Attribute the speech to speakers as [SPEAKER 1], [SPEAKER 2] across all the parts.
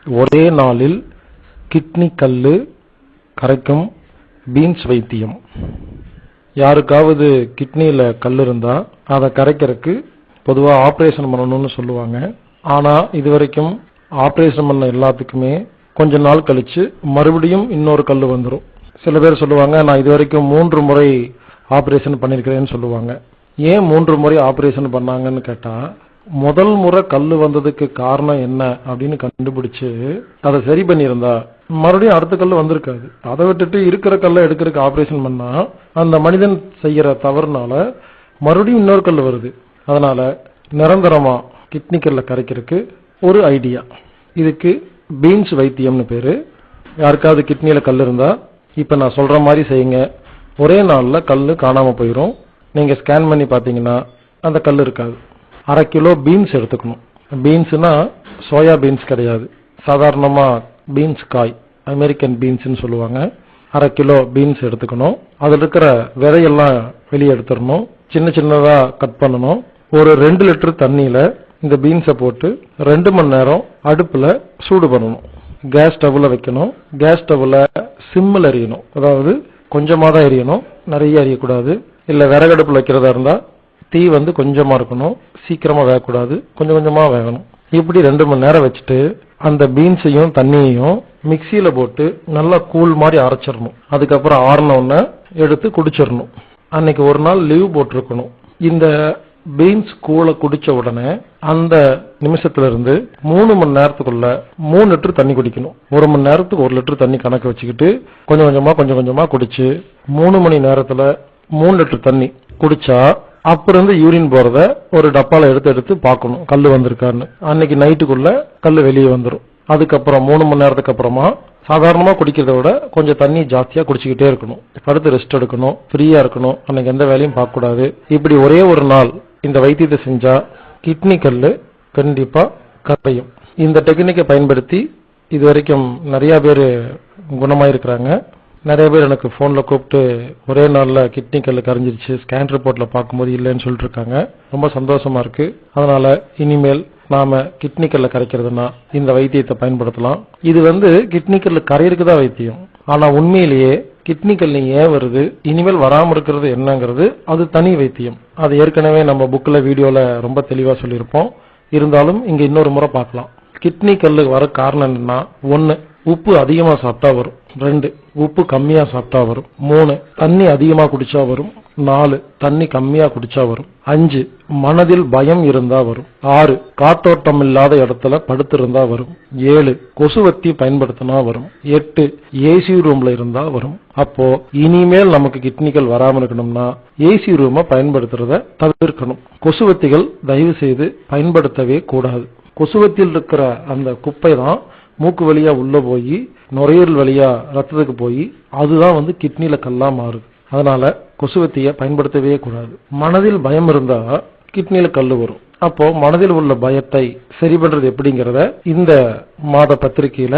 [SPEAKER 1] ஒரே நாளில் கிட்னி கல்லு கரைக்கும் பீன்ஸ் வைத்தியம். யாருக்காவது கிட்னியில கல் இருந்தா அதை கரைக்கிறதுக்கு பொதுவா ஆபரேஷன் பண்ணணும்னு சொல்லுவாங்க. ஆனா இதுவரைக்கும் ஆபரேஷன் பண்ண எல்லாத்துக்குமே கொஞ்ச நாள் கழிச்சு மறுபடியும் இன்னொரு கல் வந்துடும். சில பேர் சொல்லுவாங்க, நான் இதுவரைக்கும் 3 முறை ஆபரேஷன் பண்ணிருக்கிறேன்னு சொல்லுவாங்க. ஏன் 3 முறை ஆபரேஷன் பண்ணாங்கன்னு கேட்டா, முதல் முறை கல்லு வந்ததுக்கு காரணம் என்ன அப்படின்னு கண்டுபிடிச்சு அதை சரி பண்ணியிருந்தா மறுபடியும் அடுத்த கல்லு வந்திருக்காது. அதை விட்டுட்டு இருக்கிற கல்லை எடுக்கிறதுக்கு ஆபரேஷன் பண்ணா அந்த மனிதன் செய்யற தவறுனால மறுபடியும் இன்னொரு கல் வருது. அதனால நிரந்தரமா கிட்னி கல்லை கரைக்கிறதுக்கு ஒரு ஐடியா. இதுக்கு பீன்ஸ் வைத்தியம்னு பேரு. யாருக்காவது கிட்னியில கல் இருந்தா இப்ப நான் சொல்ற மாதிரி செய்யுங்க. ஒரே நாள்ல கல்லு காணாம போயிடும். நீங்க ஸ்கேன் பண்ணி பாத்தீங்கன்னா அந்த கல் இருக்காது. 1/2 கிலோ பீன்ஸ் எடுத்துக்கணும். பீன்ஸ்னா சோயா பீன்ஸ் கிடையாது, சாதாரணமா பீன்ஸ் காய், அமெரிக்கன் பீன்ஸ்னு சொல்லுவாங்க. 1/2 கிலோ பீன்ஸ் எடுத்துக்கணும். அதுல இருக்கிற விதையெல்லாம் வெளியே எடுத்துடணும். சின்ன சின்னதா கட் பண்ணணும். ஒரு 2 லிட்டர் தண்ணியில இந்த பீன்ஸை போட்டு 2 மணி நேரம் அடுப்புல சூடு பண்ணணும். கேஸ் ஸ்டவ்ல வைக்கணும். கேஸ் ஸ்டவ்ல சிம்மில் எரியணும். அதாவது கொஞ்சமா தான் எரியணும், நிறைய எரியக்கூடாது. இல்ல விறகடுப்புல வைக்கிறதா இருந்தா தீ கொஞ்சமா இருக்கணும், சீக்கிரமா வேகக்கூடாது, கொஞ்சம் கொஞ்சமா வேகணும். இப்படி 2 மணி நேரம் வச்சுட்டு அந்த பீன்ஸையும் தண்ணியையும் மிக்சியில போட்டு நல்லா கூழ் மாதிரி அரைச்சிடணும். அதுக்கப்புறம் ஆறின உடனே எடுத்து குடிச்சிடணும். அன்னைக்கு ஒரு நாள் லீவ் போட்டிருக்கணும். இந்த பீன்ஸ் கூழை குடிச்ச உடனே அந்த நிமிஷத்துல இருந்து 3 மணி நேரத்துக்குள்ள 3 லிட்டர் தண்ணி குடிக்கணும். 1 மணி நேரத்துக்கு 1 லிட்டர் தண்ணி கணக்கு வச்சுக்கிட்டு கொஞ்சம் கொஞ்சமா குடிச்சு 3 மணி நேரத்துல 3 லிட்டர் தண்ணி குடிச்சா அப்புறம் இருந்து யூரின் போறத ஒரு டப்பால எடுத்து பார்க்கணும் கல்லு வந்திருக்காருன்னு. அன்னைக்கு நைட்டுக்குள்ள கல்லு வெளியே வந்துடும். அதுக்கப்புறம் 3 மணி நேரத்துக்கு அப்புறமா சாதாரணமா குடிக்கிறத விட கொஞ்சம் தண்ணி ஜாஸ்தியா குடிச்சுக்கிட்டே இருக்கணும். அடுத்து ரெஸ்ட் எடுக்கணும், ஃப்ரீயா இருக்கணும், அன்னைக்கு எந்த வேலையும் பார்க்க கூடாது. இப்படி ஒரே ஒரு நாள் இந்த வைத்தியத்தை செஞ்சா கிட்னி கல்லு கண்டிப்பா கரையும். இந்த டெக்னிக்கை பயன்படுத்தி இதுவரைக்கும் நிறைய பேர் குணமாயிருக்கிறாங்க. நிறைய பேர் எனக்கு போன்ல கூப்பிட்டு ஒரே நாள்ல கிட்னி கல்லு கரைஞ்சிருச்சு, ஸ்கேன் ரிப்போர்ட்ல பார்க்கும்போது இல்லைன்னு சொல்லிட்டு இருக்காங்க. ரொம்ப சந்தோஷமா இருக்கு. அதனால இனிமேல் நாம கிட்னி கல்ல கரைக்கிறதுனா இந்த வைத்தியத்தை பயன்படுத்தலாம். இது கிட்னி கல்லு கரையிறதுக்கு தான் வைத்தியம். ஆனா உண்மையிலேயே கிட்னி கல்லு ஏன் வருது, இனிமேல் வராம இருக்கிறது என்னங்கிறது அது தனி வைத்தியம். அது ஏற்கனவே நம்ம புக்ல வீடியோல ரொம்ப தெளிவா சொல்லியிருப்போம். இருந்தாலும் இங்க இன்னொரு முறை பார்க்கலாம். கிட்னி கல்லு வர காரணம் என்னன்னா, 1 உப்பு அதிகமா சாப்பிட்டா வரும், 2 உப்பு கம்மியா சாப்பிட்டா வரும், 3 தண்ணி அதிகமா குடிச்சா வரும், 4 தண்ணி கம்மியா குடிச்சா வரும், 5 மனதில் பயம் இருந்தா வரும், 6 காத்தோட்டம் இல்லாத இடத்துல படுத்திருந்தா வரும், 7 கொசுவத்தி பயன்படுத்தினா வரும், 8 ஏசி ரூம்ல இருந்தா வரும். அப்போ இனிமேல் நமக்கு கிட்னிகள் வராம இருக்கணும்னா ஏசி ரூமை பயன்படுத்துறத தவிர்க்கணும். கொசுவத்திகள் தயவு செய்து பயன்படுத்தவே கூடாது. கொசுவத்தியில் இருக்கிற அந்த குப்பை தான் மூக்கு வழியா உள்ள போய் நுரையீரல் வழியா ரத்தத்துக்கு போய் அதுதான் கிட்னில கல்லா மாறுது. அதனால கொசுவத்திய பயன்படுத்தவே கூடாது. மனதில் பயம் இருந்தா கிட்னில கல்லு வரும். அப்போ மனதில் உள்ள பயத்தை சரி பண்றது எப்படிங்கறத இந்த மாத பத்திரிகையில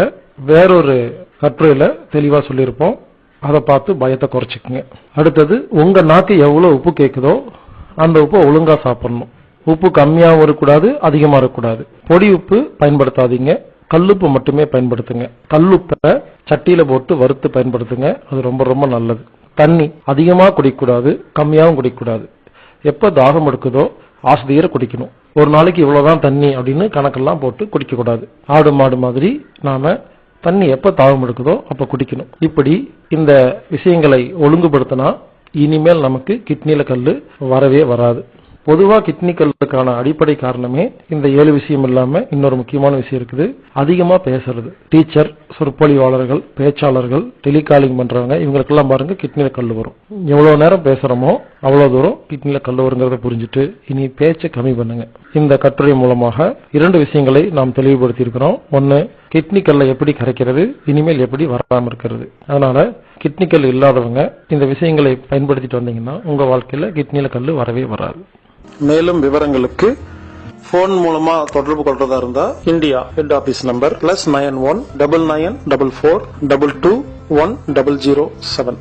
[SPEAKER 1] வேறொரு கட்டுரையில தெளிவா சொல்லியிருப்போம். அதை பார்த்து பயத்தை குறைச்சிக்கங்க. அடுத்தது, உங்க நாக்கு எவ்வளவு உப்பு கேட்குதோ அந்த உப்பை ஒழுங்கா சாப்பிடணும். உப்பு கம்மியாகவும் இருக்கக்கூடாது, அதிகமா இருக்கக்கூடாது. பொடி உப்பு பயன்படுத்தாதீங்க, கல்லுப்பு மட்டுமே பயன்படுத்துங்க. கல்லுப்பை சட்டியில போட்டு வறுத்து பயன்படுத்துங்க. அது ரொம்ப ரொம்ப நல்லது. தண்ணி அதிகமா குடிக்கக்கூடாது, கம்மியாகவும் குடிக்கக்கூடாது. எப்ப தாகம் எடுக்குதோ ஆசிரியரை குடிக்கணும். ஒரு நாளைக்கு இவ்வளவுதான் தண்ணி அப்படின்னு கணக்கெல்லாம் போட்டு குடிக்க கூடாது. ஆடு மாடு மாதிரி நாம தண்ணி எப்ப தாகம் எடுக்குதோ அப்ப குடிக்கணும். இப்படி இந்த விஷயங்களை ஒழுங்குபடுத்தினா இனிமேல் நமக்கு கிட்னில கல்லு வரவே வராது. பொதுவா கிட்னி கல்லுக்கான அடிப்படை காரணமே இந்த 7 விஷயம் இல்லாம இன்னொரு முக்கியமான விஷயம் இருக்குது. அதிகமா பேசுறது. டீச்சர், சொற்பொழிவாளர்கள், பேச்சாளர்கள், டெலிகாலிங் பண்றவங்க, இவங்களுக்கெல்லாம் பாருங்க கிட்னில கல்லு வரும். எவ்வளவு நேரம் பேசுறோமோ அவ்வளவு தூரம் கிட்னில கல்லு வருங்கிறத புரிஞ்சுட்டு இனி பேச்சை கம்மி பண்ணுங்க. இந்த கட்டுரை மூலமாக 2 விஷயங்களை நாம் தெளிவுபடுத்தி இருக்கிறோம். 1, கிட்னி கல்லை எப்படி கரைக்கிறது, இனிமேல் எப்படி வராம இருக்கிறது. அதனால கிட்னி கல் இல்லாதவங்க இந்த விஷயங்களை பயன்படுத்திட்டு வந்தீங்கன்னா உங்க வாழ்க்கையில கிட்னில கல்லு வரவே வராது. மேலும் விவரங்களுக்கு போன் மூலமா தொடர்பு கொள்றதா இருந்தா இந்தியா ஹெட் ஆபீஸ் நம்பர் +91 9944221007.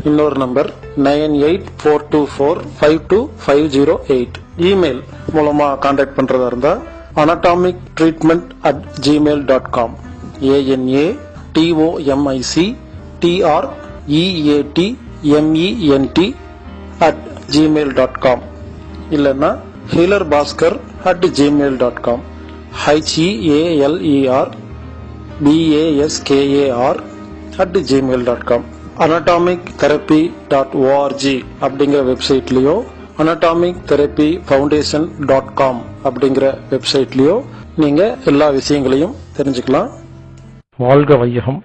[SPEAKER 1] இன்னொரு நம்பர் 9842452508. இமெயில் மூலமா கான்டாக்ட் பண்றதா இருந்தா
[SPEAKER 2] anatomictreatment@gmail.com ANATOMICTREATMENT இல்லைன்னா healerbhaskar@gmail.com HEALERBASKAR@gmail.com anatomictherapy.org அப்படிங்கிற வெப்சைட்லயோ anatomictherapyfoundation.com அப்படிங்கிற வெப்சைட்லயோ நீங்க எல்லா விஷயங்களையும் தெரிஞ்சுக்கலாம்.
[SPEAKER 1] வாழ்க வையகம்.